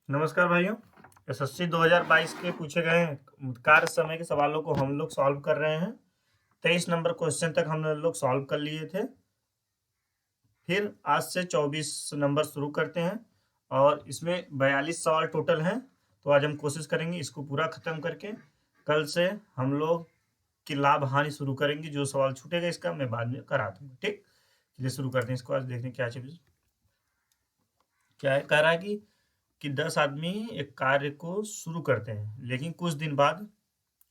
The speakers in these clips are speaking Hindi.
नमस्कार भाइयों। एसएससी 2022 के पूछे गए कार्य समय के सवालों को हम लोग सॉल्व कर रहे हैं। 23 नंबर क्वेश्चन तक हम लोग सॉल्व कर लिए थे। फिर आज से 24 नंबर शुरू करते हैं और इसमें 42 सवाल टोटल हैं। तो आज हम कोशिश करेंगे इसको पूरा खत्म करके कल से हम लोग की लाभ हानि शुरू करेंगे। जो सवाल छूटेगा इसका मैं बाद में करा दूंगा। ठीक, चलिए शुरू करते हैं इसको। आज देखते हैं क्या चीज क्या है। कह रहा है कि 10 आदमी एक कार्य को शुरू करते हैं, लेकिन कुछ दिन बाद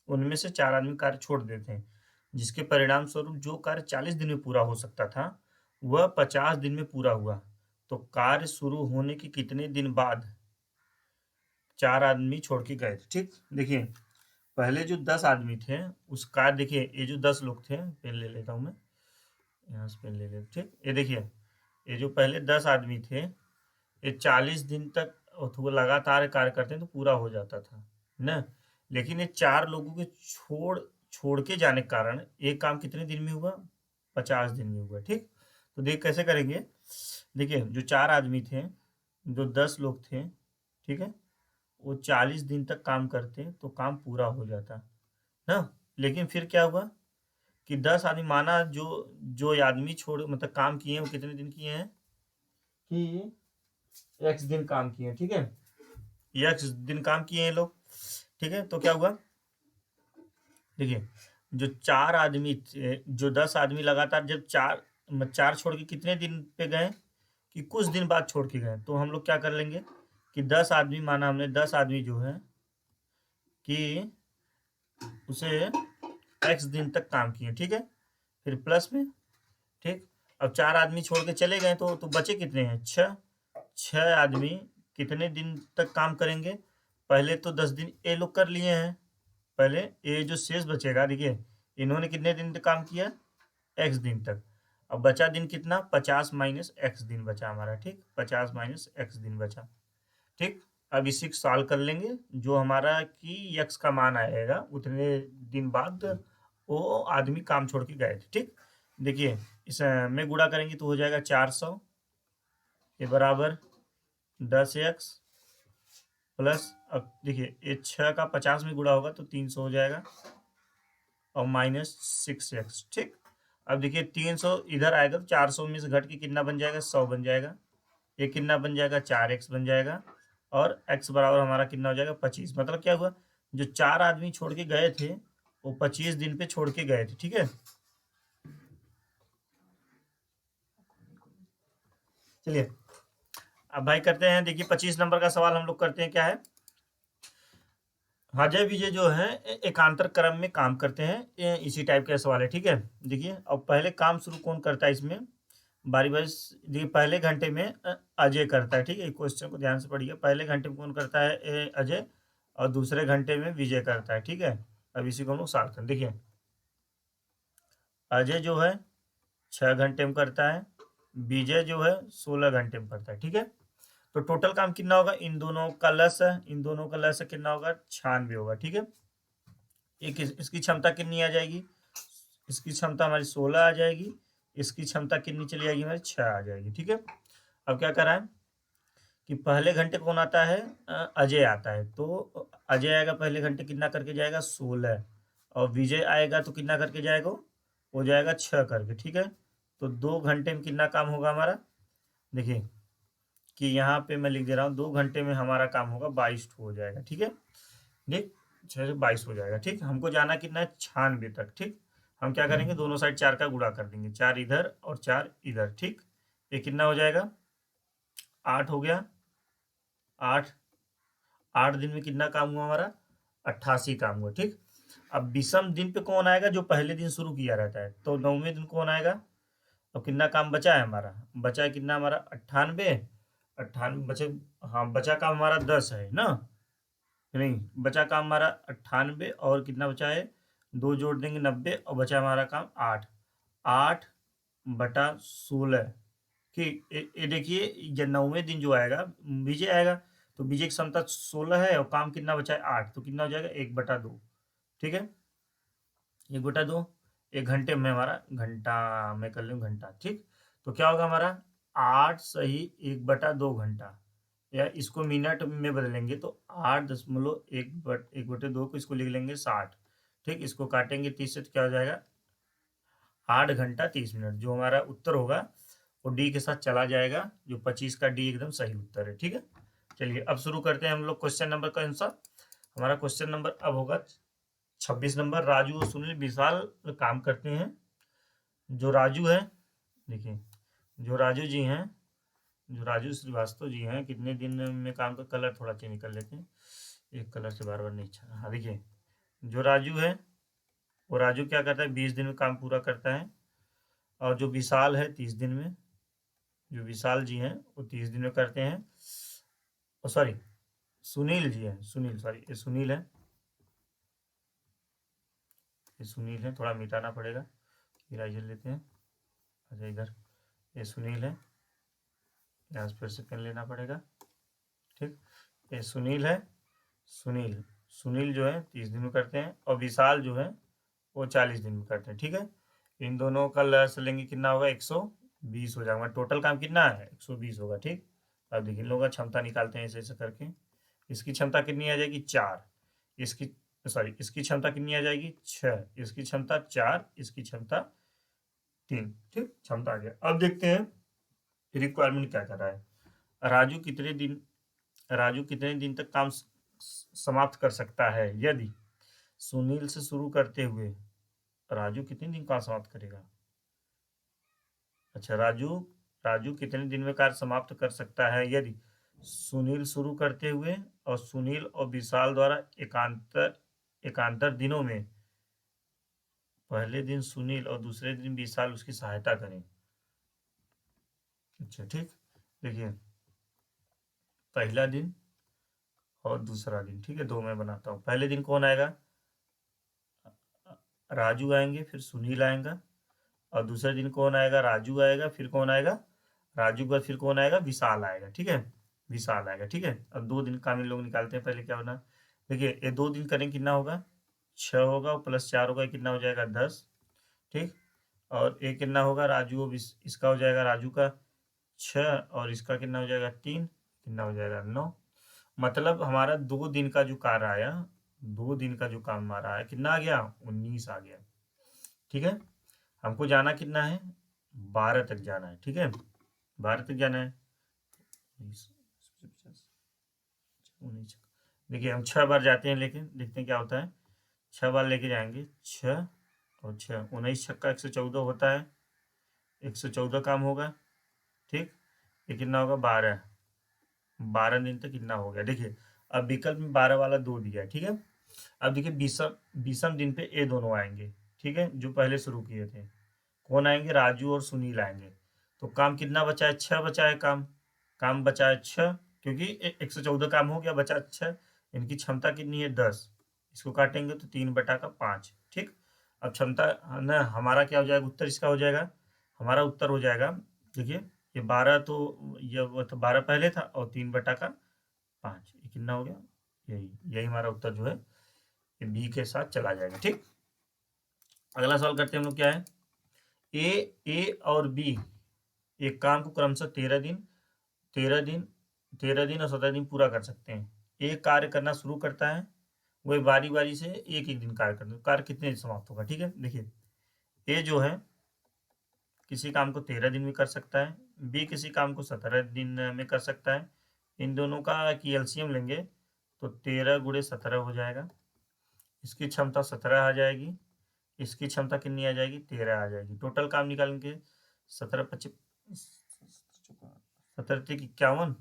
उनमें से 4 आदमी कार्य छोड़ देते हैं, जिसके परिणाम स्वरूप जो कार्य 40 दिन में पूरा हो सकता था वह 50 दिन में पूरा हुआ। तो कार्य शुरू होने के कितने दिन बाद 4 आदमी छोड़ के गए थे। ठीक, देखिए पहले जो 10 आदमी थे उस कार्य, देखिए ये जो 10 लोग थे, पेन ले लेता हूं मैं, यहाँ से पेन ले लेता। ठीक, ये देखिए ये जो पहले 10 आदमी थे ये 40 दिन तक वो लगातार कार्य करते हैं तो पूरा हो जाता था ना। लेकिन ये 4 लोगों के छोड़ छोड़ के जाने के कारण एक काम कितने दिन में हुआ, 50 दिन में हुआ। ठीक, तो देख कैसे करेंगे। देखिए जो 4 आदमी थे, जो 10 लोग थे, ठीक है, वो 40 दिन तक काम करते तो काम पूरा हो जाता ना। लेकिन फिर क्या हुआ कि 10 आदमी, माना जो जो आदमी छोड़ मतलब काम किए हैं वो कितने दिन किए हैं कि एक्स दिन काम किए हैं। ठीक है, एक्स दिन काम किए हैं लोग। ठीक है, तो क्या हुआ, देखिए जो 4 आदमी थे, जो 10 आदमी लगातार जब चार छोड़ के कितने दिन पे गए कि कुछ दिन बाद छोड़ के गए, तो हम लोग क्या कर लेंगे कि 10 आदमी, माना हमने 10 आदमी जो है कि उसे एक्स दिन तक काम किए। ठीक है, फिर प्लस में, ठीक, अब 4 आदमी छोड़ के चले गए तो बचे कितने हैं, 6। 6 आदमी कितने दिन तक काम करेंगे, पहले तो 10 दिन ये लोग कर लिए हैं। पहले ये जो शेष बचेगा, देखिए इन्होंने कितने दिन तक काम किया, एक्स दिन तक। अब बचा दिन कितना, 50 माइनस एक्स दिन बचा हमारा। ठीक, 50 माइनस एक्स दिन बचा। ठीक, अब इसी को सॉल्व कर लेंगे। जो हमारा कि यक्स का मान आएगा उतने दिन बाद वो आदमी काम छोड़ के गए थे। ठीक, देखिए इस में गुणा करेंगे तो हो जाएगा 400 ये बराबर 10x प्लस, अब देखिए ये 6 का 50 में गुणा होगा तो 300 हो जाएगा और माइनस 6x। ठीक, अब देखिए 300 इधर आएगा तो 400 में से घट के कितना बन जाएगा, 100 बन जाएगा। ये कितना बन जाएगा, 4x बन जाएगा। और x बराबर हमारा कितना हो जाएगा, 25। मतलब क्या हुआ, जो 4 आदमी छोड़ के गए थे वो 25 दिन पे छोड़ के गए थे। ठीक है, चलिए अब भाई करते हैं। देखिए 25 नंबर का सवाल हम लोग करते हैं। क्या है, अजय विजय जो है एकांतर क्रम में काम करते हैं। ये इसी टाइप का सवाल है। ठीक है, देखिए अब पहले काम शुरू कौन करता है इसमें, बारी बारी देखिए पहले घंटे में अजय करता है। ठीक है, क्वेश्चन को ध्यान से पढ़िए। पहले घंटे में कौन करता है, अजय, और दूसरे घंटे में विजय करता है। ठीक है, अब इसी को हम लोग सॉल्व करें। देखिए अजय जो है 6 घंटे में करता है, विजय जो है 16 घंटे में करता है। ठीक है, तो टोटल काम कितना होगा, इन दोनों का लस है, इन दोनों का लस कितना होगा, 96 होगा। ठीक है, एक इसकी क्षमता कितनी आ जाएगी, इसकी क्षमता हमारी 16 आ जाएगी, इसकी क्षमता कितनी चली जाएगी हमारी 6 आ जाएगी। ठीक है, अब क्या करा है कि पहले घंटे कौन आता है, अजय आता है। तो अजय आएगा पहले घंटे कितना करके जाएगा, 16, और विजय आएगा तो कितना करके जाएगा, हो जाएगा 6 करके। ठीक है, तो 2 घंटे में कितना काम होगा हमारा, देखिए कि यहाँ पे मैं लिख दे रहा हूँ 2 घंटे में हमारा काम होगा 22 हो जाएगा। ठीक है, ठीक, 6 से 22 हो जाएगा। ठीक, हमको जाना कितना है, 96 तक। ठीक, हम क्या करेंगे, दोनों साइड 4 का गुणा कर देंगे, 4 इधर और 4 इधर। ठीक, ये कितना हो जाएगा, 8 हो गया। 8 8 दिन में कितना काम हुआ हमारा, 88 काम हुआ। ठीक, अब विषम दिन पे कौन आएगा, जो पहले दिन शुरू किया रहता है, तो 9वें दिन कौन आएगा। अब कितना काम बचा है हमारा, बचा है कितना हमारा 98। 98 बचे, हाँ बचा काम हमारा 10 है ना, नहीं बचा काम हमारा 98 और कितना बचा है, 2 जोड़ देंगे 90 और बचा हमारा काम 8। 8/16 कि ये देखिए ये 9वें दिन जो आएगा विजय आएगा, तो विजय की क्षमता 16 है और काम कितना बचा है 8, तो कितना हो जाएगा 1/2। ठीक है, 1/2, 1 घंटे में हमारा घंटा, मैं कर लूँ घंटा। ठीक, तो क्या होगा हमारा 8 सही 1/2 घंटा, या इसको मिनट में बदलेंगे तो 8.1/2 को इसको लिख लेंगे 60। ठीक, इसको काटेंगे 30 से तो क्या हो जाएगा 8 घंटा 30 मिनट। जो हमारा उत्तर होगा वो डी के साथ चला जाएगा, जो 25 का डी एकदम सही उत्तर है। ठीक है, चलिए अब शुरू करते हैं हम लोग क्वेश्चन नंबर का आंसर। हमारा क्वेश्चन नंबर अब होगा 26 नंबर। राजू और सुनील विशाल काम करते हैं। जो राजू है, देखिए जो राजू जी हैं, जो राजू श्रीवास्तव जी हैं, कितने दिन में काम का कलर थोड़ा चेंज कर लेते हैं, एक कलर से बार बार नहीं अच्छा। हाँ देखिए, जो राजू है वो राजू क्या करता है 20 दिन में काम पूरा करता है। और जो विशाल है 30 दिन में, जो विशाल जी हैं वो 30 दिन में करते हैं। सॉरी, सुनील जी हैं, सुनील, सॉरी ये सुनील है, ये सुनील है, थोड़ा मिटाना पड़ेगा, इराइजर लेते हैं। अच्छा इधर ये सुनील है, यहाँ से फिर से पेन लेना पड़ेगा। ठीक, ये सुनील है, सुनील सुनील जो है 30 दिन में करते हैं, और विशाल जो है वो 40 दिन में करते हैं। ठीक है, इन दोनों का लस लेंगे कितना होगा 120 हो जाएगा। टोटल काम कितना है 120 होगा। ठीक, अब देखिए इन लोगों का क्षमता निकालते हैं ऐसे ऐसे करके। इसकी क्षमता कितनी आ जाएगी 4, इसकी सॉरी इसकी क्षमता कितनी आ जाएगी 6, इसकी क्षमता 4, इसकी क्षमता 3। ठीक, क्षमता आ गया। अब देखते हैं रिक्वायरमेंट क्या कर रहा है। राजू कितने दिन तक काम समाप्त कर सकता है। यदि सुनील से शुरू करते हुए राजू कितने दिन काम समाप्त करेगा। अच्छा, राजू राजू कितने दिन में कार्य समाप्त कर सकता है यदि सुनील शुरू करते हुए और सुनील और विशाल द्वारा एकांतर दिनों में पहले दिन सुनील और दूसरे दिन विशाल उसकी सहायता करें। अच्छा ठीक, देखिए पहला दिन और दूसरा दिन, ठीक है, दो मैं बनाता हूँ। पहले दिन कौन आएगा, राजू आएंगे, फिर सुनील आएगा, और दूसरे दिन कौन आएगा, राजू आएगा, फिर कौन आएगा, राजू के बाद फिर कौन आएगा, विशाल आएगा। ठीक है, विशाल आएगा। ठीक है, अब 2 दिन काम इन लोग निकालते हैं। पहले क्या होना, देखिए ये 2 दिन करेंगे कितना होगा 6 होगा, और प्लस 4 होगा, कितना हो जाएगा 10। ठीक, और ये कितना होगा राजू, अब इसका हो जाएगा राजू का 6, और इसका कितना हो जाएगा 3, कितना हो जाएगा 9। मतलब हमारा 2 दिन का जो कार्य आया, 2 दिन का जो काम हमारा आया कितना आ गया 19 आ गया। ठीक है, हमको जाना कितना है 12 तक जाना है। ठीक है, 12 तक जाना है। देखिए हम 6 बार जाते हैं, लेकिन देखते हैं क्या होता है। 6 बार लेके जाएंगे, 6 और 6 19 छक्का 114 होता है, 114 काम होगा। ठीक, ये कितना होगा 12, 12 दिन तक कितना हो गया। देखिए अब विकल्प में 12 वाला 2 दिया है। ठीक है, अब देखिए बीसम दिन पे ये दोनों आएंगे। ठीक है, जो पहले शुरू किए थे, कौन आएंगे, राजू और सुनील आएंगे। तो काम कितना बचा है 6 बचा है काम, काम बचा है 6, क्योंकि 114 काम हो गया, बचा 6। इनकी क्षमता कितनी है 10, इसको काटेंगे तो 3/5। ठीक, अब क्षमता ना हमारा क्या हो जाएगा, उत्तर इसका हो जाएगा, हमारा उत्तर हो जाएगा। देखिए ये 12 तो ये तो 12 पहले था, और 3/5, ये कितना हो गया, यही यही हमारा उत्तर जो है ये बी के साथ चला जाएगा। ठीक, अगला सवाल करते हैं हम लोग, क्या है, ए और बी एक काम को क्रमशः 13 दिन और 17 दिन पूरा कर सकते हैं। एक कार्य करना शुरू करता है, वह बारी बारी से एक एक दिन कार्य करते हैं। कार्य कितने दिन समाप्त होगा। ठीक है, देखिए ए जो है किसी काम को 13 दिन में कर सकता है, बी किसी काम को 17 दिन में कर सकता है। इन दोनों का की एलसीएम लेंगे तो 13 × 17 हो जाएगा। इसकी क्षमता 17 आ जाएगी, इसकी क्षमता कितनी आ जाएगी 13 आ जाएगी। टोटल काम निकालेंगे 17×25 17×51,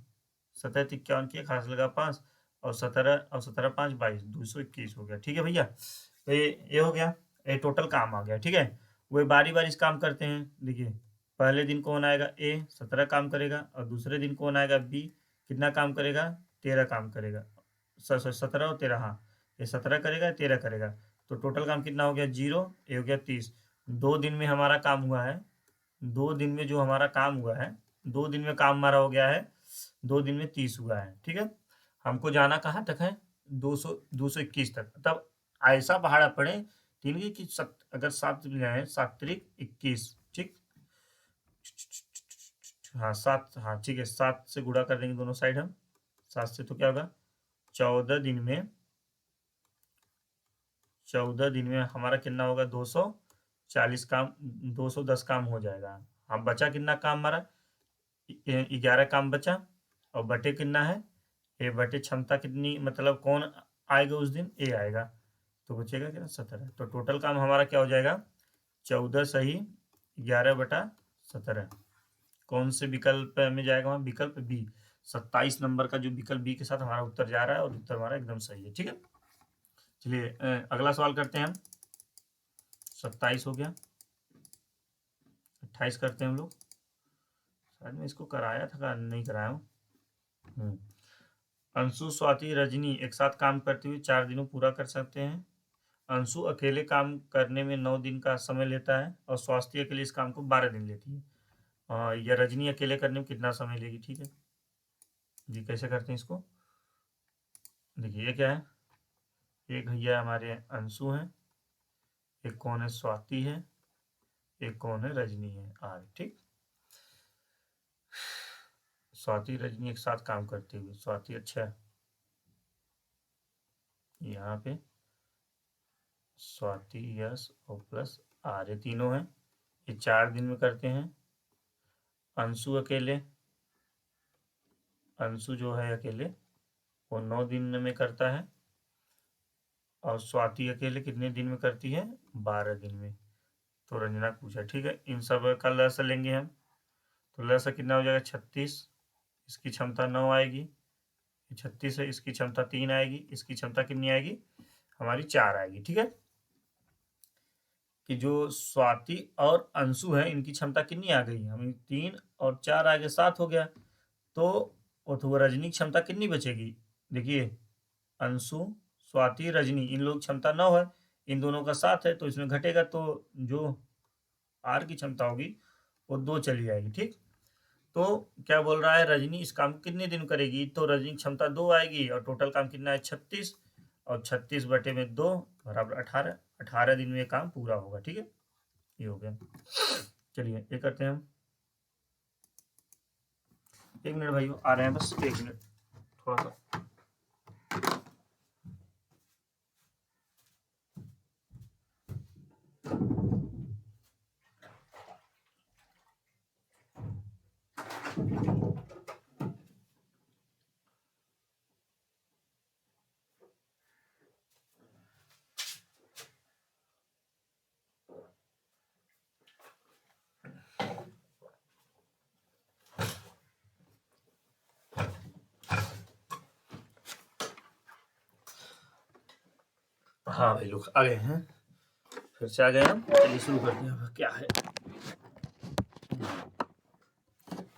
17×51 की खास लगा 5, और 17 और 17×5 = 22, 221 हो गया। ठीक है भैया, तो ये हो गया, ये टोटल काम आ गया। ठीक है, वे बारी बारी से काम करते हैं। देखिए पहले दिन कौन आएगा ए 17 काम करेगा, और दूसरे दिन कौन आएगा बी कितना काम करेगा 13 काम करेगा। 17 और 13, हाँ ये 17 करेगा 13 करेगा, तो टोटल काम कितना हो गया 0, ये हो गया 30। 2 दिन में हमारा काम हुआ है, 2 दिन में जो हमारा काम हुआ है, 2 दिन में काम हमारा हो गया है, 2 दिन में 30 हुआ है। ठीक है, हमको जाना कहाँ तक है 221 तक। तब ऐसा पहाड़ा पड़े 3 की अगर 7 जाए 7×21। ठीक, हाँ 7, हाँ ठीक है 7 से गुणा कर देंगे दोनों साइड हम, 7 से तो क्या होगा 14 दिन में, 14 दिन में हमारा कितना होगा 240 काम, 210 काम हो जाएगा। हाँ बचा कितना काम हमारा 11 काम बचा, और बटे कितना है ए बटे क्षमता कितनी, मतलब कौन आएगा उस दिन ए आएगा, तो बचेगा कितना 17। तो टोटल काम हमारा क्या हो जाएगा 14 सही 11/17। कौन से विकल्प में जाएगा वहाँ, विकल्प बी, 27 नंबर का जो विकल्प बी के साथ हमारा उत्तर जा रहा है, और उत्तर हमारा एकदम सही है। ठीक है, चलिए अगला सवाल करते हैं हम। 27 हो गया, 28 करते हैं हम लोग। शायद मैं इसको कराया था, नहीं कराया हूँ। अंशु स्वाति रजनी एक साथ काम करते हुए 4 दिनों पूरा कर सकते हैं। अंशु अकेले काम करने में 9 दिन का समय लेता है, और स्वाति अकेले इस काम को 12 दिन लेती है। या रजनी अकेले करने में कितना समय लेगी। ठीक है जी, कैसे करते हैं इसको, देखिए ये क्या है, एक भैया हमारे अंशु हैं, एक कौन है स्वाति है, एक कौन है रजनी है आर। ठीक, स्वाति रजनी एक साथ काम करते हुए, स्वाति अच्छा है, यहाँ पे स्वाति यस और प्लस आर, ये तीनों हैं, ये 4 दिन में करते हैं। अंशु अकेले, अंशु जो है अकेले वो 9 दिन में करता है, और स्वाति अकेले कितने दिन में करती है 12 दिन में। तो रंजना पूछा, ठीक है इन सब का लस लेंगे हम, तो लस कितना हो जाएगा 36, इसकी क्षमता 9 आएगी, 36 है, इसकी क्षमता 3 आएगी, इसकी क्षमता कितनी आएगी हमारी 4 आएगी। ठीक है, कि जो स्वाति और अंशु है इनकी क्षमता कितनी आ गई हमें 3 और 4 आगे 7 हो गया, तो वो रजनी की क्षमता कितनी बचेगी, देखिए अंशु स्वाति रजनी इन लोग क्षमता 9 है, इन दोनों का 7 है, तो इसमें घटेगा, तो जो आर की क्षमता होगी वो 2 चली जाएगी। ठीक, तो क्या बोल रहा है रजनी इस काम को कितने दिन करेगी, तो रजनी की क्षमता 2 आएगी, और टोटल काम कितना है 36, और 36 बटे में 2 बराबर 18, 18 दिन में ये काम पूरा होगा। ठीक है, ये हो गया। चलिए ये करते हैं हम, 1 मिनट भाइयों आ रहे हैं, बस 1 मिनट थोड़ा सा। हाँ भाई लोग आ गए हैं, फिर से आ गए हम, चलिए शुरू करते हैं। क्या है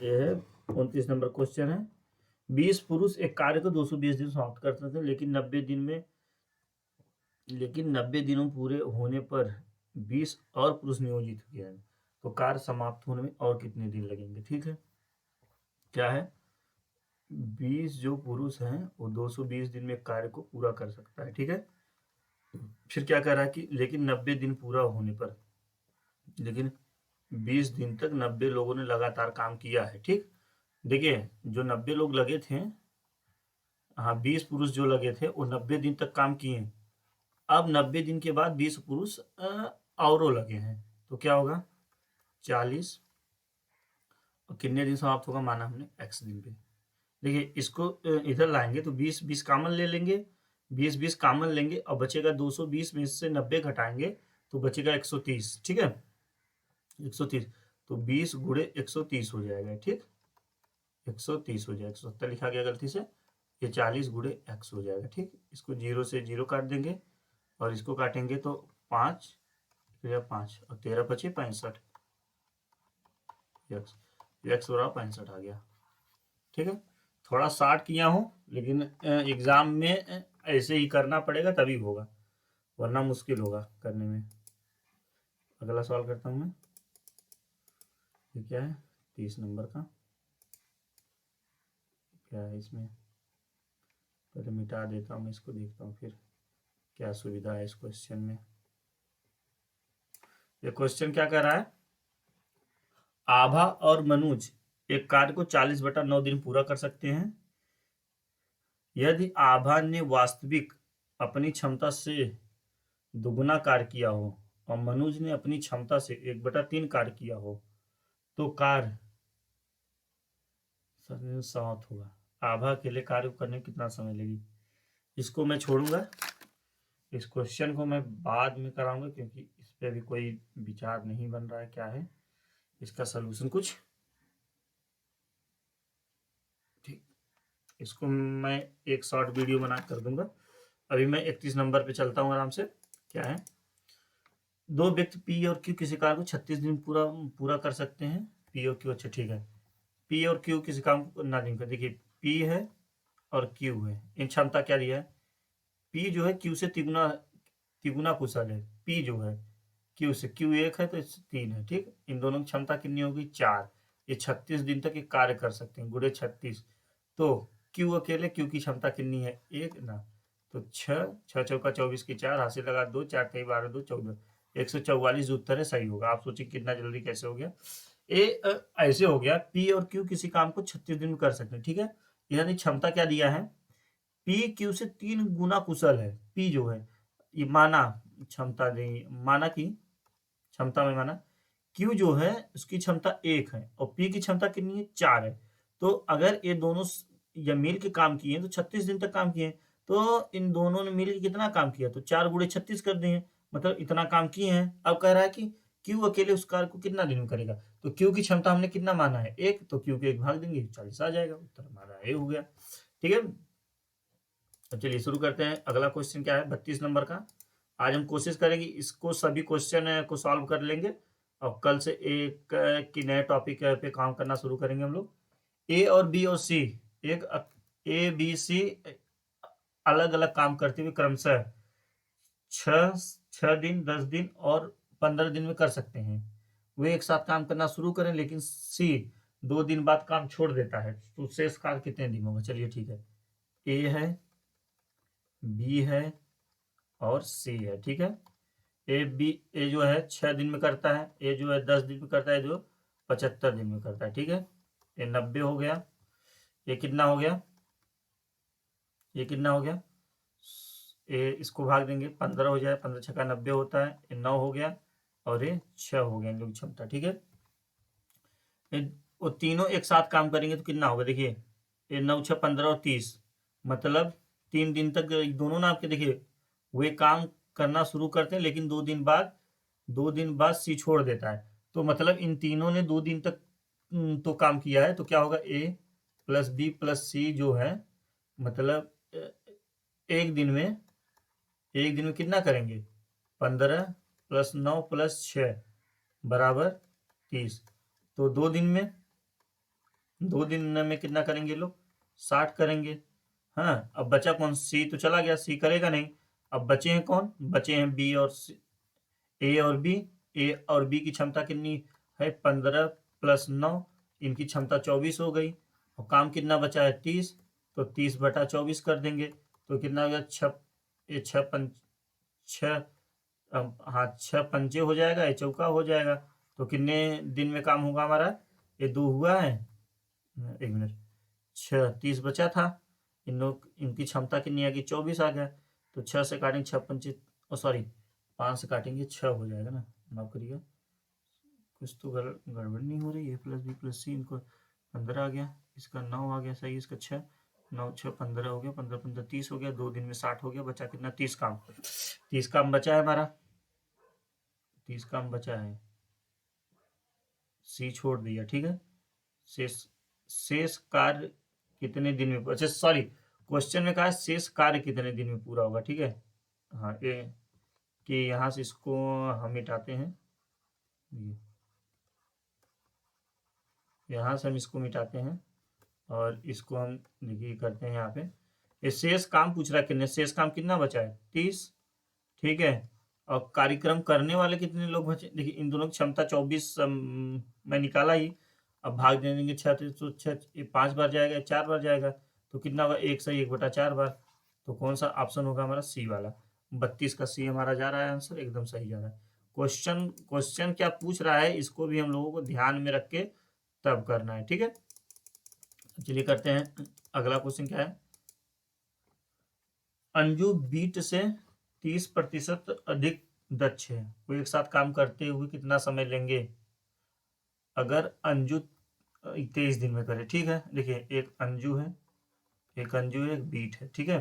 ये है 29 नंबर क्वेश्चन है, 20 पुरुष एक कार्य को 220 दिन समाप्त करते थे, लेकिन 90 दिनों पूरे होने पर 20 और पुरुष नियोजित हुए हैं, तो कार्य समाप्त होने में और कितने दिन लगेंगे। ठीक है, क्या है 20 जो पुरुष हैं वो 220 दिन में कार्य को पूरा कर सकता है। ठीक है, फिर क्या कह रहा है कि लेकिन 90 दिन पूरा होने पर, लेकिन 20 दिन तक 90 लोगों ने लगातार काम किया है। ठीक, देखिए जो 90 लोग लगे थे, हाँ 20 पुरुष जो लगे थे वो 90 दिन तक काम किए, अब 90 दिन के बाद 20 पुरुष औरों लगे हैं, तो क्या होगा 40, और कितने दिन समाप्त होगा माना हमने x दिन पे। देखिए इसको इधर लाएंगे तो 20 कामन ले लेंगे, 20 कामन लेंगे, और बचेगा 220 में से 90 घटाएंगे तो बचेगा 130। ठीक है 130, तो 20 गुणे 130 हो जाएगा। ठीक 130 हो जाएगा, 170 लिखा गया गलती से, ये 40 गुणे x हो जाएगा। ठीक, इसको 0 से 0 काट देंगे, और इसको काटेंगे तो 5 5 और 13 पचे 65, एक्स बराबर 65 आ गया। ठीक है, थोड़ा 60 किया हूँ, लेकिन एग्जाम में ऐसे ही करना पड़ेगा तभी होगा, वरना मुश्किल होगा करने में। अगला सवाल करता हूँ मैं, ये क्या है 30 नंबर का, क्या है इसमें, पहले मिटा देता हूँ मैं इसको, देखता हूँ फिर क्या सुविधा है इस क्वेश्चन में। ये क्वेश्चन क्या कह रहा है, आभा और मनुज एक कार्य को 40/9 दिन पूरा कर सकते हैं, यदि आभा ने वास्तविक अपनी क्षमता से दुगुना कार्य किया हो और मनुज ने अपनी क्षमता से 1/3 कार्य किया हो तो कार्य समाप्त होगा। आभा अकेले कार्य करने में कितना समय लगेगी? इसको मैं छोड़ूंगा, इस क्वेश्चन को मैं बाद में कराऊंगा क्योंकि इस पे अभी कोई विचार नहीं बन रहा है क्या है इसका सलूशन कुछ। ठीक, इसको मैं एक शॉर्ट वीडियो बना कर दूंगा। अभी मैं 31 नंबर पे चलता हूँ आराम से। क्या है? दो व्यक्ति पी और क्यू किसी कार्य को 36 दिन पूरा कर सकते हैं। पी और क्यू, अच्छा ठीक है। पी और क्यू किसी काम को ना दिन कर, देखिए पी है और क्यू है, इन क्षमता क्या दिया है? पी जो है क्यू से तिगुना कुशल है। पी जो है क्यू से, क्यू 1 है तो 3 है, ठीक। इन दोनों की क्षमता कितनी होगी? 4। ये 36 दिन तक ये कार्य कर सकते हैं, गुणे 36। तो क्यू अकेले, क्यू की क्षमता कितनी है? 1 ना, तो 6 6 चौका 24 की 4 हासिल लगा 2, 4 कई 12 2 14, 144 उत्तर है, सही होगा। आप सोचिए कितना जल्दी कैसे हो गया। ऐसे हो गया पी और क्यू किसी काम को 36 दिन में कर सकते हैं, ठीक है। यानी क्षमता क्या दिया है? पी क्यू से 3 गुना कुशल है। पी जो है ये माना क्षमता देंगे, माना की क्षमता में माना क्यू जो है उसकी क्षमता 1 है और पी की क्षमता कितनी है? 4 है। तो अगर ये दोनों ये मिल के काम किए तो 36 दिन तक काम किए, तो इन दोनों ने मिल के कितना काम किया? तो 4 गुणे 36 कर दिए, मतलब इतना काम किए हैं। अब कह रहा है कि क्यू अकेले उस कार्य को कितना दिन में करेगा? तो क्यू की क्षमता हमने कितना माना है? 1, तो क्यू के 1 भाग देंगे 40 आ जाएगा, उत्तर हमारा ए हो गया, ठीक है। अब चलिए शुरू करते हैं। अगला क्वेश्चन क्या है? 32 नंबर का। आज हम कोशिश करेंगे इसको सभी क्वेश्चन को सॉल्व कर लेंगे और कल से एक की नए टॉपिक पे काम करना शुरू करेंगे हम लोग। ए और बी और सी, एक ए बी सी अलग अलग काम करते हुए क्रमशः 6 दिन, 10 दिन और 15 दिन में कर सकते हैं। वे एक साथ काम करना शुरू करें, लेकिन सी 2 दिन बाद काम छोड़ देता है, तो शेष कार्य कितने दिन होगा? चलिए ठीक है, ए है, बी है और सी है, ठीक है। ए जो है 6 दिन में करता है, ए जो है 10 दिन में करता है, जो 75 दिन में करता है, ठीक है। ये 90 हो गया। ये कितना हो गया? ये कितना हो गया? ये इसको भाग देंगे, 15 हो जाए, 15 छक्का 90 होता है, ये 9 हो गया और ये 6 हो गया इन लोग क्षमता, ठीक है। वो तीनों एक साथ काम करेंगे तो कितना होगा? देखिए ये 9 6 15 और 30, मतलब 3 दिन तक दोनों ना आपके, देखिए वे काम करना शुरू करते हैं लेकिन 2 दिन बाद सी छोड़ देता है, तो मतलब इन तीनों ने 2 दिन तक तो काम किया है, तो क्या होगा? ए प्लस बी प्लस सी जो है, मतलब एक दिन में कितना करेंगे? 15 प्लस 9 प्लस 6 बराबर 30, तो 2 दिन में कितना करेंगे लोग? 60 करेंगे। हाँ, अब बचा कौन? सी तो चला गया, सी करेगा नहीं। अब बचे हैं कौन? बचे हैं बी और सी, ए और बी। ए और बी की क्षमता कितनी है? 15 प्लस 9, इनकी क्षमता 24 हो गई और काम कितना बचा है? 30, तो 30/24 कर देंगे, तो कितना हो गया? ये छः, हाँ 6 पंजे हो जाएगा, ये चौका हो जाएगा। तो कितने दिन में काम होगा हमारा? ये 2 हुआ है, 1 मिनट, 6 30 बचा था, इनकी क्षमता कितनी आ गई? 24 आ गया। तो 6 से काटेंगे 6 पंचे, सॉरी 5 से काटेंगे 6 हो जाएगा ना, माफ करिएगा, कुछ तो गड़बड़ नहीं हो रही है। प्लस बी प्लस सी, इनको 15 आ गया, इसका 9 आ गया, सही, इसका 6, 9 6 15 हो गया, 15 15 30 हो गया, 2 दिन में 60 हो गया, बचा कितना? 30 काम। 30 काम बचा है हमारा, 30 काम बचा है, सी छोड़ दिया, ठीक है। शेष शेष कार्य कितने दिन में, अच्छा सॉरी, क्वेश्चन में कहा है शेष कार्य कितने दिन में पूरा होगा, ठीक है। हाँ, ये कि यहाँ से इसको हम मिटाते हैं, यहाँ से हम इसको मिटाते हैं और इसको हम देखिए करते हैं यहाँ पे। ये शेष काम पूछ रहा है कितने, शेष काम कितना बचा है? 30, ठीक है। और कार्यक्रम करने वाले कितने लोग बचे? देखिए इन दोनों की क्षमता 24 मैं निकाला ही, अब भाग दे देंगे 6, तो 6 ये 5 बार जाएगा, 4 बार जाएगा, तो कितना होगा? 1 सही 1/4 बार। तो कौन सा ऑप्शन होगा हमारा? सी वाला, 32 का सी हमारा जा रहा है आंसर, एकदम सही जा रहा है। क्वेश्चन क्या पूछ रहा है इसको भी हम लोगों को ध्यान में रख के तब करना है, ठीक है। चलिए करते हैं। अगला क्वेश्चन क्या है? अंजू बीट से 30% अधिक दक्ष है, वो एक साथ काम करते हुए कितना समय लेंगे अगर अंजू 23 दिन में करे। ठीक है, देखिए एक अंजू है, एक बीट है। ठीक है,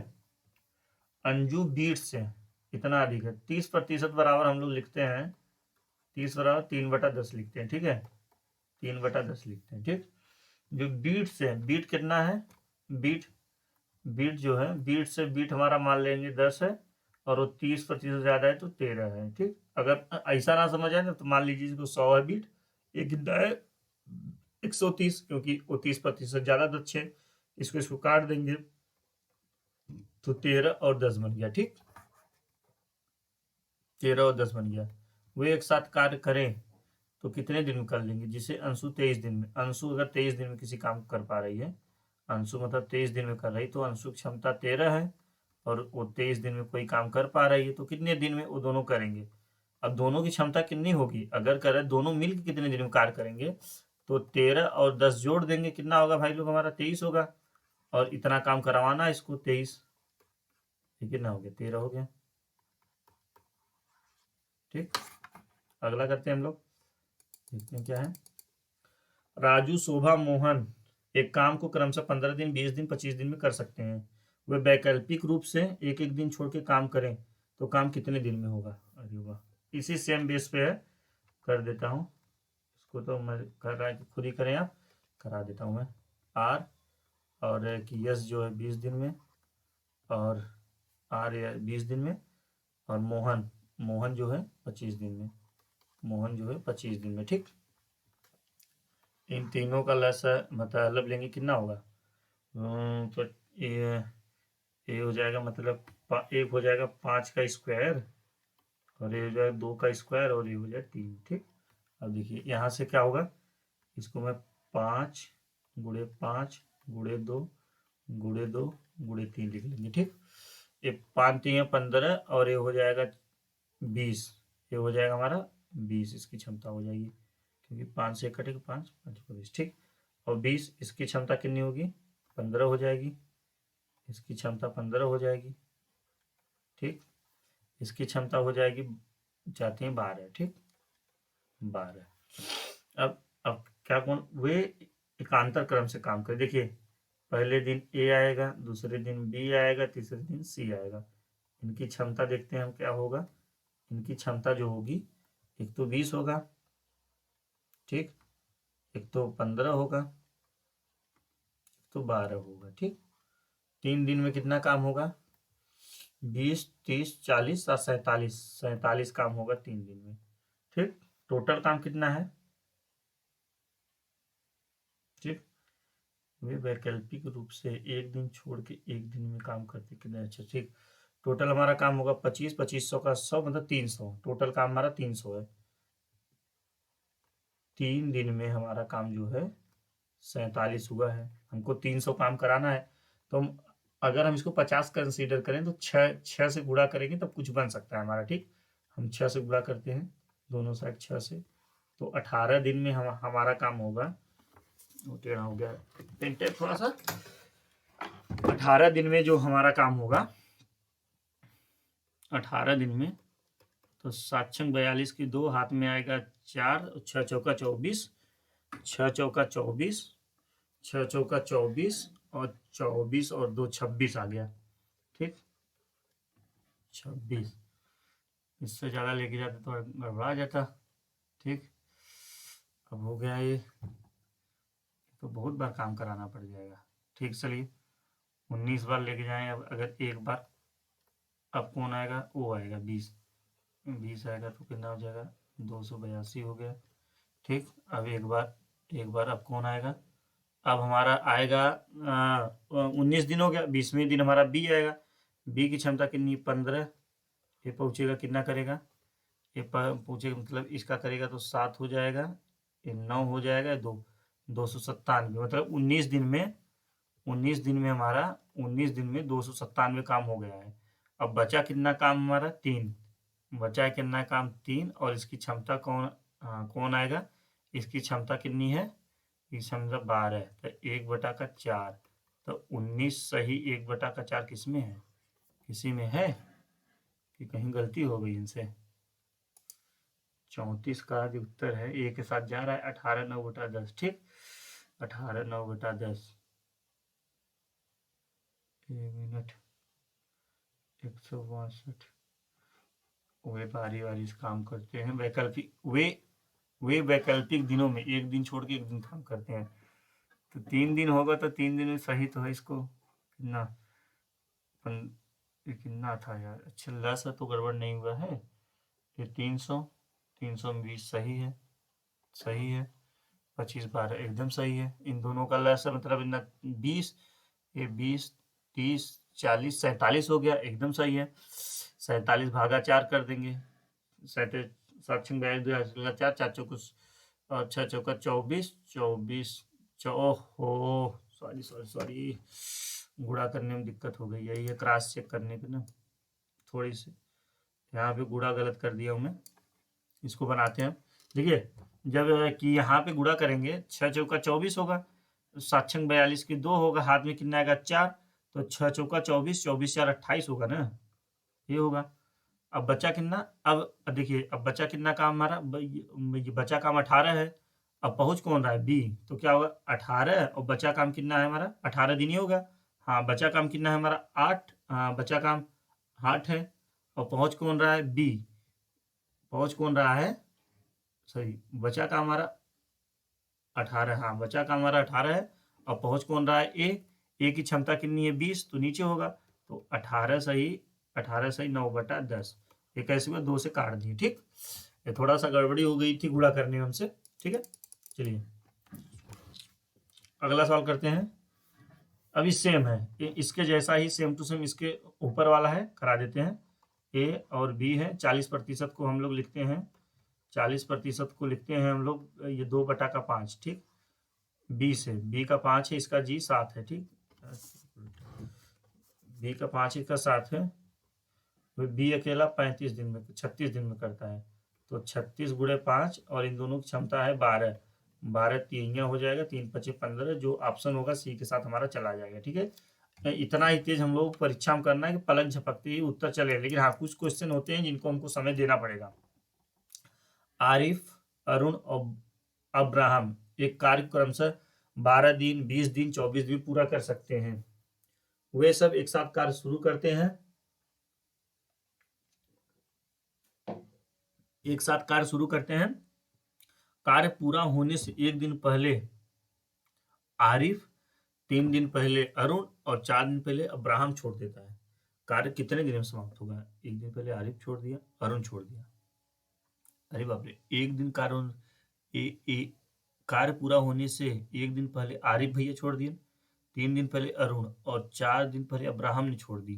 अंजू बीट से इतना अधिक है, 30% बराबर हम लोग लिखते हैं, 30 बराबर 3/10 लिखते हैं। ठीक है, 3/10 लिखते हैं। ठीक, जो बीट से, बीट कितना है, बीट बीट जो है, बीट से बीट हमारा मान लेंगे 10 है, और वो 30% ज्यादा है तो 13 है। ठीक, अगर ऐसा ना समझ आए ना तो मान लीजिए इसको 100 है बीट, ये कितना है 130, क्योंकि वो 30% ज्यादा दक्ष है। इसको काट देंगे तो 13 और 10 बन गया। ठीक, 13 और 10 बन गया। वो एक साथ कार्य करें तो कितने दिन में कर लेंगे, जिसे अंशु 23 दिन में, अंशु अगर 23 दिन में किसी काम को कर पा रही है, अंशु मतलब 23 दिन में कर रही, तो अंशु की क्षमता 13 है और वो 23 दिन में कोई काम कर पा रही है, तो कितने दिन में वो दोनों करेंगे। अब दोनों की क्षमता कितनी होगी, अगर करे दोनों मिलकर कितने दिन में कार्य करेंगे, तो 13 और 10 जोड़ देंगे, कितना होगा भाई लोग हमारा 23 होगा, और इतना काम करवाना इसको 23, कितना हो गया 13 हो गया। ठीक, अगला करते हैं हम लोग, देखते हैं क्या है। राजू, शोभा, मोहन एक काम को क्रमशः 15 दिन, 20 दिन, 25 दिन में कर सकते हैं। वे वैकल्पिक रूप से एक एक दिन छोड़ के काम करें तो काम कितने दिन में होगा। अरे वाह, इसी सेम बेस पे है, कर देता हूँ इसको, तो मैं कर रहा है कि खुद ही करें, आप करा देता हूँ मैं। आर और कि यस जो है 20 दिन में, और आर 20 दिन में, और मोहन, मोहन जो है 25 दिन में, मोहन जो है 25 दिन में। ठीक, इन तीनों का मतलब लेंगे, कितना होगा, तो ये हो जाएगा, मतलब एक हो जाएगा 5 का स्क्वायर, और ये हो जाएगा 2 का स्क्वायर, और ये हो जाएगा 3। ठीक, अब देखिए यहाँ से क्या होगा, इसको मैं 5 गुणे 5 गुणे 2 गुणे 2 गुणे 3 लिख लेंगे। ठीक, ये 5 3 15, और ये हो जाएगा 20, ये हो जाएगा हमारा 20 इसकी क्षमता हो जाएगी, क्योंकि 5 से कटेगा 5 5 को 20। ठीक, और 20 इसकी क्षमता कितनी होगी, 15 हो जाएगी, इसकी क्षमता 15 हो जाएगी। ठीक, इसकी क्षमता हो जाएगी, चाहते हैं 12। ठीक, 12। अब क्या कौन वे एकांतर क्रम से काम करें, देखिए पहले दिन ए आएगा, दूसरे दिन बी आएगा, तीसरे दिन सी आएगा। इनकी क्षमता देखते हैं हम क्या होगा, इनकी क्षमता जो होगी, एक तो 20 होगा, ठीक, एक तो 15 होगा, एक तो 12 होगा। ठीक, 3 दिन में कितना काम होगा, 20 30 40 और 47, 47 काम होगा 3 दिन में। ठीक, टोटल काम कितना है। ठीक, वे वैकल्पिक रूप से एक दिन छोड़ के एक दिन में काम करते कितने, अच्छा। ठीक, टोटल हमारा काम होगा 25, 2500 का 100 मतलब 300, टोटल काम हमारा 300 है। 3 दिन में हमारा काम जो है 47 हुआ है, हमको 300 काम कराना है, तो अगर हम इसको 50 कंसीडर करें तो 6 से गुणा करेंगे तब कुछ बन सकता है हमारा। ठीक, हम 6 से गुणा करते हैं दोनों साइड 6 से, तो 18 दिन में हमारा काम होगा, टेढ़ा हो गया पेंटेड थोड़ा सा, 18 दिन में जो हमारा काम होगा, 18 दिन में, तो 7 छंग 42 की 2 हाथ में आएगा 4, 6 चौका 24, 6 चौका 24, 6 चौका 24, और 24 और 2 26 आ गया। ठीक, 26, इससे ज़्यादा लेके जाते तो गड़बड़ा जाता। ठीक, अब हो गया ये, तो बहुत बार काम कराना पड़ जाएगा। ठीक, चलिए 19 बार लेके जाएं, अब अगर एक बार, अब कौन आएगा, वो आएगा 20, 20 आएगा तो कितना हो जाएगा 282 हो गया। ठीक, अब एक बार अब कौन आएगा, अब हमारा आएगा 19 दिन हो गया, 20वें दिन हमारा बी आएगा, बी की क्षमता कितनी 15, ये पहुंचेगा कितना करेगा, ये पहुंचेगा मतलब इसका करेगा तो 7 हो जाएगा, ये 9 हो जाएगा, 297, मतलब 19 दिन में, 19 दिन में हमारा 19 दिन में 297 काम हो गया है। अब बचा कितना काम हमारा 3, बचा कितना काम 3, और इसकी क्षमता कौन आएगा, इसकी क्षमता कितनी है, इसकी क्षमता 12 है, तो 1/4, तो 19 सही 1/4 किस में है, किसी में है कि कहीं गलती हो गई इनसे? 34 का जो उत्तर है ए के साथ जा रहा है 18/9/10। ठीक, 18/9/10। 1 मिनट, 162। वे बारी बारी से काम करते हैं, वैकल्पिक वे वैकल्पिक दिनों में एक दिन छोड़ के एक दिन काम करते हैं। तो 3 दिन होगा तो 3 दिन में सही तो है। इसको कितना ये कितना था यार? अच्छा, लस तो गड़बड़ नहीं हुआ है। ये 300, 320 सही है, सही है। 25 12 एकदम सही है। इन दोनों का लस मतलब इतना 20, ये 20 30 40 47 हो गया, एकदम सही है। 47 भागा 4 कर देंगे। 7 6 42 4 4 चौको, अच्छा चौका 24 24 ओहो सॉरी सॉरी सॉरी, गुणा करने में दिक्कत हो गई। यही है क्रॉस चेक करने पे ना थोड़ी सी, यहाँ पे गुणा गलत कर दिया हूँ मैं। इसको बनाते हैं। देखिए, जब कि यहाँ पे गुणा करेंगे 6 चौका 24 होगा, 7 6 42 की 2 होगा, हाथ में कितना आएगा 4, तो 6 चौका 24, 24 4 28 होगा ना, ये होगा। अब बचा कितना? अब देखिए, अब बचा कितना काम हमारा, ये बचा काम 18 है। अब पहुंच कौन रहा है? बी। तो क्या होगा 18, और बचा काम कितना है हमारा? 18 दिन ही होगा। हाँ, बचा काम कितना है हमारा? 8। हाँ, बचा काम 8 है। और पहुंच कौन रहा है? बी। पहुंच कौन रहा है? सही, बचा काम हमारा 18। हाँ, बचा काम हमारा 18 है। और पहुंच कौन रहा है? ए की क्षमता कितनी है? 20, तो नीचे होगा। तो 18 सही, 18 सही 9/10। ये कैसे हुआ? 2 से काट दिए। ठीक, ये थोड़ा सा गड़बड़ी हो गई थी गुणा करने में हमसे। ठीक है, चलिए अगला सवाल करते हैं। अभी सेम है, इसके जैसा ही सेम टू सेम इसके ऊपर वाला है, करा देते हैं। ए और बी है। 40% को हम लोग लिखते हैं, 40% को लिखते हैं हम लोग ये 2/5। ठीक, बी से, बी का 5 है, इसका जी 7 है। ठीक, बी का 5 इसका 7 है। तो बी अकेला 35 दिन में 36 दिन में करता है। तो 36 गुणे 5, और इन दोनों की क्षमता है 12। 12 तीनिया हो जाएगा, 3 5 15, जो ऑप्शन होगा सी के साथ हमारा चला जाएगा। ठीक है, इतना ही तेज हम लोग परीक्षा में करना है कि पलक झपकते ही उत्तर चले। लेकिन हाँ, कुछ क्वेश्चन होते हैं जिनको हमको समय देना पड़ेगा। आरिफ, अरुण और अब्राहम एक कार्यक्रम से 12 दिन, 20 दिन, 24 दिन पूरा कर सकते हैं। वे सब एक साथ कार्य शुरू करते हैं। एक साथ कार्य शुरू करते हैं। कार्य पूरा होने से एक दिन पहले आरिफ, 3 दिन पहले अरुण और 4 दिन पहले अब्राहम छोड़ देता है। कार्य कितने दिन में समाप्त होगा? एक दिन पहले आरिफ छोड़ दिया, अरुण छोड़ दिया। अरे बाप रे, एक दिन कार्य पूरा होने से एक दिन पहले आरिफ भैया छोड़ दिए, 3 दिन पहले अरुण और 4 दिन पहले अब्राहम ने छोड़ दी।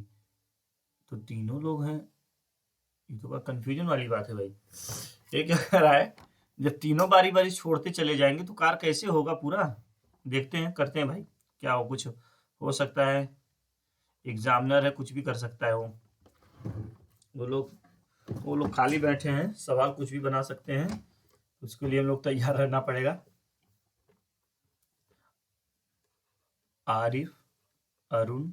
तो तीनों लोग हैं। ये तो कंफ्यूजन वाली बात है भाई। ये क्या कह रहा है? जब तीनों बारी बारी छोड़ते चले जाएंगे तो कार्य कैसे होगा पूरा? देखते हैं, करते हैं भाई। क्या हो, कुछ हो सकता है, एग्जामिनर है, कुछ भी कर सकता है वो। वो लोग खाली बैठे हैं, सवाल कुछ भी बना सकते हैं। उसके लिए हम लोग तैयार रहना पड़ेगा। Arif, Arun,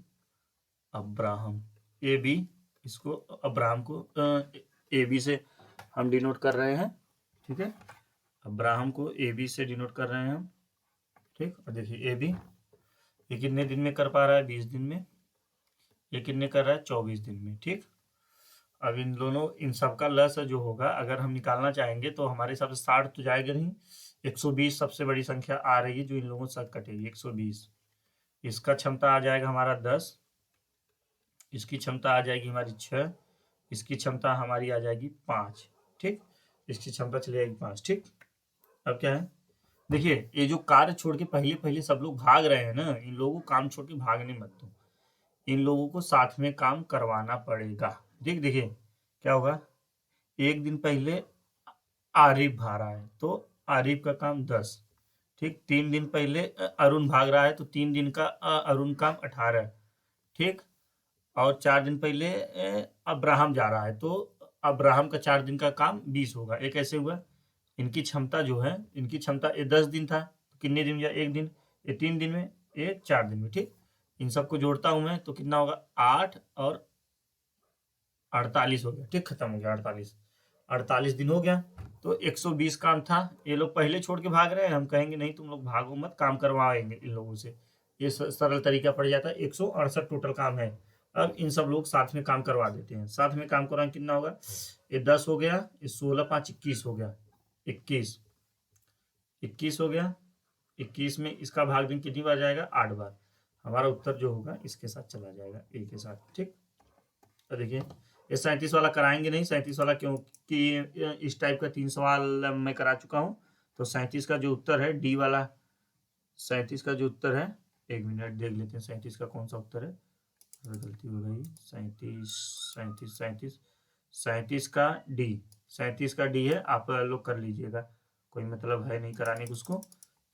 Abraham, A B. इसको अब्राहम को ए बी से हम डिनोट कर रहे हैं। ठीक है, अब्राहम को ए बी से डिनोट कर रहे हैं हम। ठीक, और देखिए ए बी, ये कितने दिन में कर पा रहा है? 20 दिन में। ये कितने कर रहा है? 24 दिन में। ठीक, अब इन दोनों, इन सब का लस जो होगा अगर हम निकालना चाहेंगे तो हमारे हिसाब से 60 तो जाएगा नहीं। 120 सबसे बड़ी संख्या आ रही है जो इन लोगों से कटेगी, 120। इसका क्षमता आ जाएगा हमारा 10, इसकी क्षमता आ जाएगी हमारी 6, इसकी क्षमता हमारी आ जाएगी 5। ठीक, इसकी क्षमता चली जाएगी 5। ठीक, अब क्या है? देखिए, ये जो कार्य छोड़ के पहले पहले सब लोग भाग रहे हैं ना, इन लोगों को काम छोड़ के भागने मत दो। इन लोगों को साथ में काम करवाना पड़ेगा। देखिए क्या होगा। एक दिन पहले आरिफ भाग रहा है तो आरिफ का काम 10। ठीक, 3 दिन पहले अरुण भाग रहा है तो 3 दिन का अरुण काम 18। ठीक, और 4 दिन पहले अब्राहम जा रहा है तो अब्राहम का 4 दिन का काम 20 होगा। ये कैसे हुआ? इनकी क्षमता जो है, इनकी क्षमता 10 दिन था, तो कितने दिन या एक दिन, ये 3 दिन में, ये 4 दिन में। ठीक, इन सबको जोड़ता हूं मैं तो कितना होगा? 8 और 48 हो गया, ठीक, खत्म हो गया 48 दिन हो गया। तो 120 काम था, ये लोग पहले छोड़ के भाग रहे हैं, हम कहेंगे नहीं तुम लोग भागो मत, काम करवाएंगे इन लोगों से। ये सरल तरीका पड़ जाता है। 168 टोटल काम है। अब इन सब लोग साथ में काम करवा देते हैं। साथ में काम करवाएं कितना होगा, ये 10 हो गया, ये 16 5 21 हो गया, 21 हो गया। 21 में इसका भाग दिन कितनी बार जाएगा, 8 बार। हमारा उत्तर जो होगा इसके साथ चला जाएगा, ए के साथ, ठीक। तो देखिए ये 37 वाला कराएंगे नहीं, 37 वाला क्योंकि इस टाइप का 3 सवाल मैं करा चुका हूँ। तो 37 का जो उत्तर है डी वाला, 37 का जो उत्तर है, 1 मिनट देख लेते हैं 37 का कौन सा उत्तर है। गलती हो गई, 37 का डी, 37 का डी है। आप लोग कर लीजिएगा, कोई मतलब है नहीं कराने को उसको,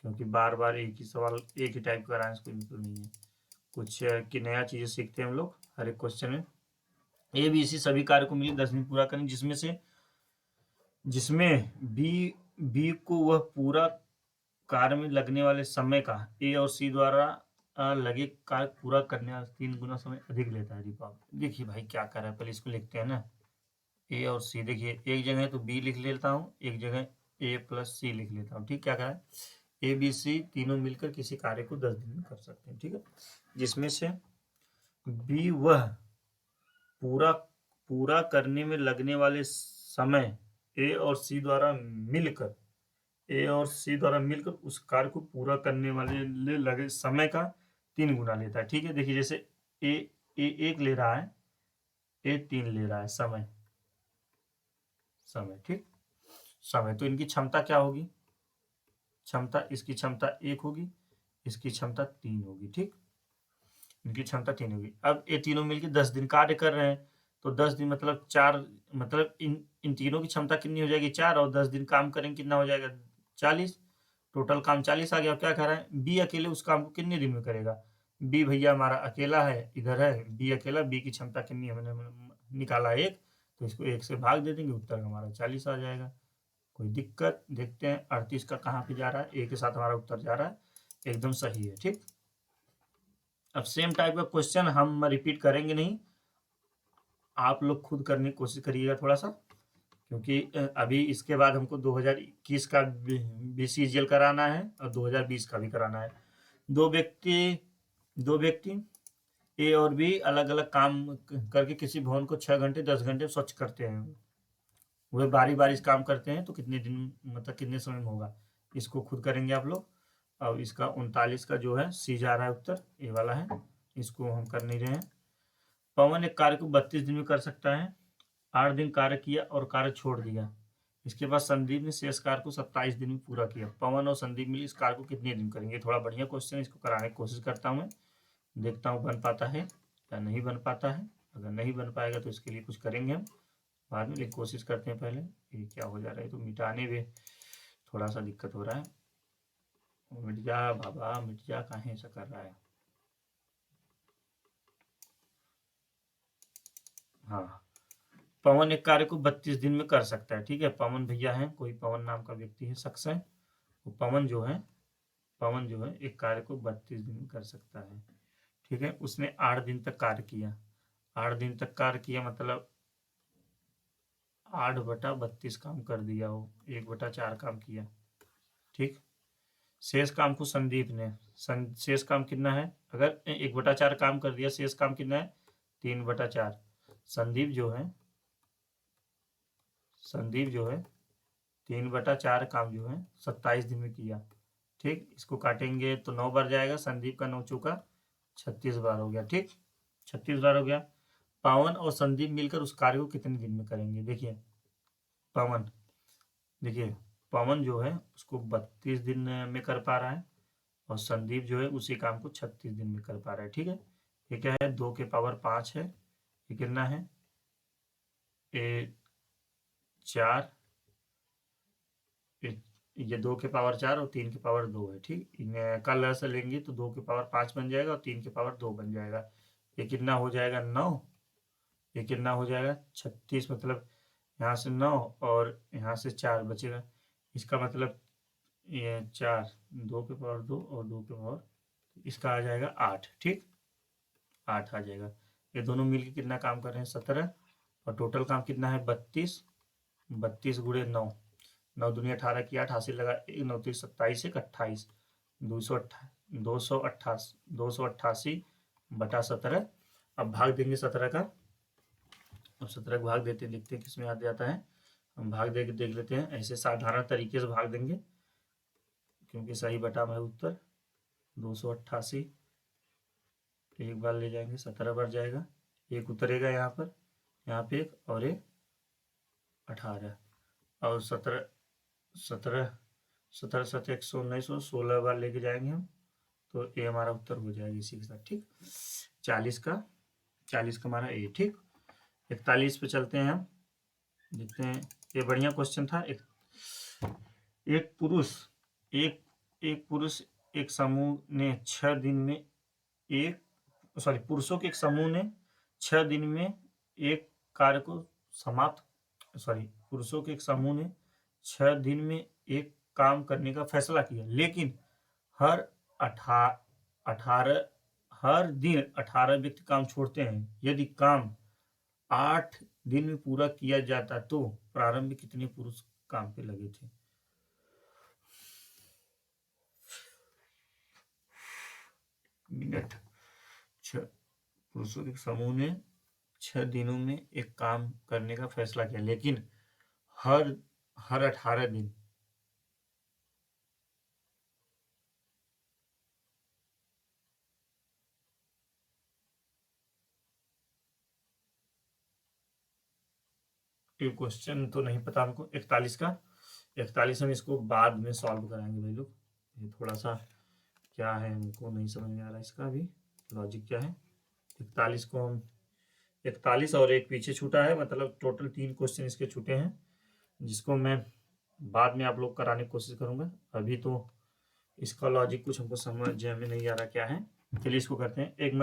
क्योंकि बार बार एक ही सवाल एक ही टाइप कराने से कोई मतलब नहीं है। कुछ की नया चीज़ें सीखते हैं हम लोग हर एक क्वेश्चन में। ए बी सी सभी कार्य को मिले 10 दिन पूरा करें, जिसमें बी को वह पूरा कार्य में लगने वाले समय का ए और सी द्वारा लगे कार्य पूरा करने वाला 3 गुना समय अधिक लेता है। दीपक देखिए भाई क्या कर रहा है, पहले इसको लिखते हैं ना, ए और सी। देखिए एक जगह तो बी लिख लेता हूँ, एक जगह ए प्लस सी लिख लेता हूँ, ठीक। क्या करा है, ए बी सी तीनों मिलकर किसी कार्य को 10 दिन में कर सकते हैं, ठीक है। जिसमें से बी वह पूरा करने में लगने वाले समय ए और सी द्वारा मिलकर उस कार्य को पूरा करने वाले लगे समय का 3 गुना लेता है, ठीक है। देखिए जैसे ए 1 ले रहा है, ए 3 ले रहा है, समय, ठीक। समय तो इनकी क्षमता क्या होगी, क्षमता, इसकी क्षमता 1 होगी, इसकी क्षमता 3 होगी, ठीक। इनकी क्षमता 3 होगी। अब ये तीनों मिलकर 10 दिन कार्य कर रहे हैं, तो 10 दिन मतलब 4, मतलब इन तीनों की क्षमता कितनी हो जाएगी, 4, और 10 दिन काम करेंगे कितना हो जाएगा, 40। टोटल काम 40 आ गया। क्या कह रहा है, बी अकेले उस काम को कितने दिन में करेगा। बी भैया हमारा अकेला है, इधर है बी अकेला, बी की क्षमता कितनी है मैंने निकाला 1, तो इसको 1 से भाग दे देंगे, उत्तर हमारा 40 आ जाएगा। कोई दिक्कत, देखते हैं 38 का कहाँ पे जा रहा है, ए के साथ हमारा उत्तर जा रहा है, एकदम सही है, ठीक। अब सेम टाइप का क्वेश्चन हम रिपीट करेंगे नहीं, आप लोग खुद करने की कोशिश करिएगा थोड़ा सा, क्योंकि अभी इसके बाद हमको 2021 का BCGL कराना है और 2020 का भी कराना है। दो व्यक्ति ए और बी अलग अलग काम करके किसी भवन को 6 घंटे 10 घंटे स्वच्छ करते हैं। वह बारी बारी से काम करते हैं, तो कितने दिन, मतलब कितने समय में होगा, इसको खुद करेंगे आप लोग। अब इसका 39 का जो है सी जा रहा है उत्तर, ए वाला है, इसको हम कर नहीं रहे हैं। पवन एक कार्य को 32 दिन में कर सकता है, 8 दिन कार्य किया और कार्य छोड़ दिया। इसके बाद संदीप ने शेष कार्य को 27 दिन में पूरा किया। पवन और संदीप मिले इस कार्य को कितने दिन करेंगे। थोड़ा बढ़िया क्वेश्चन है, इसको कराने की कोशिश करता हूँ मैं, देखता हूँ बन पाता है या नहीं बन पाता है। अगर नहीं बन पाएगा तो इसके लिए कुछ करेंगे हम बाद में, लेकिन कोशिश करते हैं पहले। ये क्या हो जा रहा है, तो मिटाने में थोड़ा सा दिक्कत हो रहा है। मिट जा बाबा, मिट जा, काहे ऐसा कर रहा है। हाँ, पवन एक कार्य को 32 दिन में कर सकता है, ठीक है। पवन भैया है, कोई पवन नाम का व्यक्ति है, शख्स है, वो पवन जो है एक कार्य को 32 दिन में कर सकता है, ठीक है। उसने 8 दिन तक कार्य किया, 8 दिन तक कार्य किया मतलब 8/32 काम कर दिया, वो 1/4 काम किया, ठीक। शेष काम को संदीप ने, शेष काम कितना है, अगर 1/4 काम कर दिया, शेष काम कितना है 3/4। संदीप जो है 3/4 काम जो है 27 दिन में किया, ठीक। इसको काटेंगे तो 9 बार जाएगा, संदीप का 9 चौका 36 बार हो गया, ठीक, 36 बार हो गया। पवन और संदीप मिलकर उस कार्य को कितने दिन में करेंगे। पवन देखिए पवन जो है उसको 32 दिन में कर पा रहा है, और संदीप जो है उसी काम को 36 दिन में कर पा रहा है, ठीक है। ये क्या है, 2 के पावर 5 है, ये कितना है, ये 4, ये 2 के पावर 4 और 3 के पावर 2 है, ठीक। इन्हें कल से लेंगे तो 2 के पावर 5 बन जाएगा और 3 के पावर 2 बन जाएगा। ये कितना हो जाएगा 9, ये कितना हो जाएगा 36, मतलब यहाँ से 9 और यहाँ से 4 बचेगा। इसका मतलब ये 4, 2 के पावर 2 और 2 के पावर, इसका आ जाएगा 8, ठीक, 8 आ जाएगा। ये दोनों मिलकर कितना काम कर रहे हैं 17, और टोटल काम कितना है 32, 32 गुणे 9, 9 दूनी 18 की 8, हासिल लगा 9 3 27 1 28, 288 बटा 17। अब भाग देंगे 17 का, अब 17 का भाग देते देखते हैं किसमें आ जाता है। हम भाग दे के देख लेते हैं, ऐसे साधारण तरीके से भाग देंगे क्योंकि सही बटा में उत्तर 288 एक बार ले जाएंगे 17 बार जाएगा, एक उतरेगा यहाँ पे एक और एक 18 और 17 17 17 7 119 और 16 बार लेके जाएंगे हम, तो ये हमारा उत्तर हो जाएगा इसी के साथ। ठीक, 40 का हमारा ए। ठीक, 41 पे चलते हैं हम, देखते हैं। ये बढ़िया क्वेश्चन था। एक पुरुष एक समूह ने 6 दिन में पुरुषों के एक समूह ने 6 दिन में एक कार्य को पुरुषों के एक समूह ने 6 दिन में एक काम करने का फैसला किया, लेकिन हर दिन 18 व्यक्ति काम छोड़ते हैं। यदि काम 8 दिन में पूरा किया जाता तो प्रारंभ में कितने पुरुष काम पे लगे थे। पुरुषों के समूह ने 6 दिनों में एक काम करने का फैसला किया, लेकिन हर 18 दिन ये क्वेश्चन तो नहीं पता हमको। 41 हम इसको बाद में सॉल्व कराएंगे भाई लोग। ये थोड़ा सा क्या है हमको नहीं समझ में आ रहा, इसका भी लॉजिक क्या है। 41 को हम 41 और एक पीछे छूटा है, मतलब टोटल 3 क्वेश्चन इसके छूटे हैं, जिसको मैं बाद में आप लोग कराने की कोशिश करूंगा। अभी तो इसका लॉजिक कुछ हमको समझ में नहीं आ रहा क्या है। चलिए इसको करते हैं। एक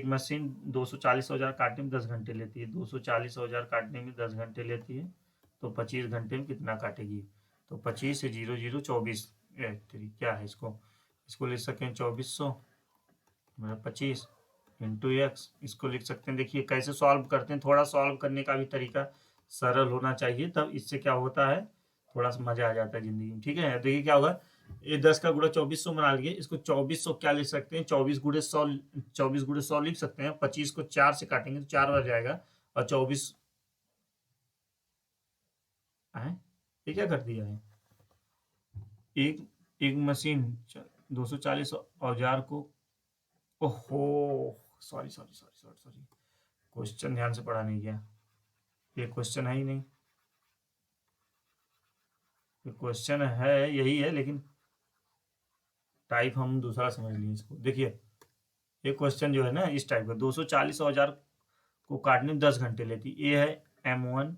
मशीन 240 औजार काटने में 10 घंटे लेती है। 240 औजार काटने में 10 घंटे लेती है, तो 25 घंटे में कितना काटेगी। तो 25 से 0 0 24 क्या है, इसको लिख सकते हैं 2400 25 इंटू एक्स, इसको लिख सकते हैं। देखिए कैसे सॉल्व करते हैं, थोड़ा सॉल्व करने का भी तरीका सरल होना चाहिए, तब इससे क्या होता है थोड़ा सा मजा आ जाता है जिंदगी में। ठीक है, देखिए क्या होगा, ये 10 का गुणा 2400 बना लिए, इसको 2400 क्या लिख सकते हैं 24 गुणे 100 लिख सकते हैं। 25 को 4 से काटेंगे तो 4 बार जाएगा, और 24 ये क्या कर दिया है, एक मशीन 240 औजार को, ओहो सॉरी क्वेश्चन ध्यान से पढ़ा नहीं गया, ये क्वेश्चन है ही नहीं। ये क्वेश्चन है यही है, लेकिन टाइप हम दूसरा समझ लिए इसको। देखिए ये क्वेश्चन जो है ना इस टाइप का, 240 औजार को काटने में 10 घंटे लेती। ये है M1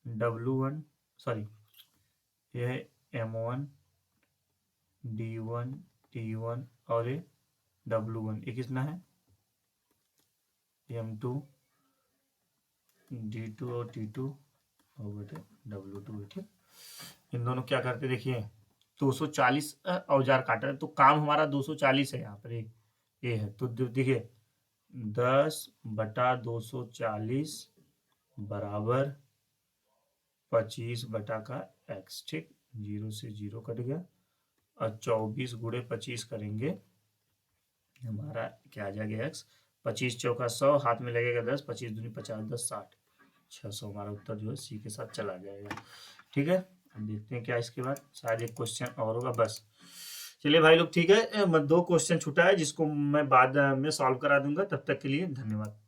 W1 ये है M1 D1 T1 और ये W1, ये कितना है M2 D2 और T2 और बटे W2। ठीक, इन दोनों क्या करते देखिए, 240 औजार काट रहे, तो काम हमारा 240 है यहाँ पर, ये है। तो देखिए 10 बटा 240 बराबर 25 बटा का x। ठीक, 0 से 0 कट गया, और 24 गुणे 25 करेंगे, हमारा क्या आ जाएगा x। 25 चौका 100, हाथ में लगेगा 10, 25 दूनी 50 10 60, 600 हमारा उत्तर जो है सी के साथ चला जाएगा। ठीक है, हम देखते हैं क्या इसके बाद, शायद एक क्वेश्चन और होगा बस। चलिए भाई लोग ठीक है, 2 क्वेश्चन छूटा है जिसको मैं बाद में सॉल्व करा दूंगा। तब तक के लिए धन्यवाद।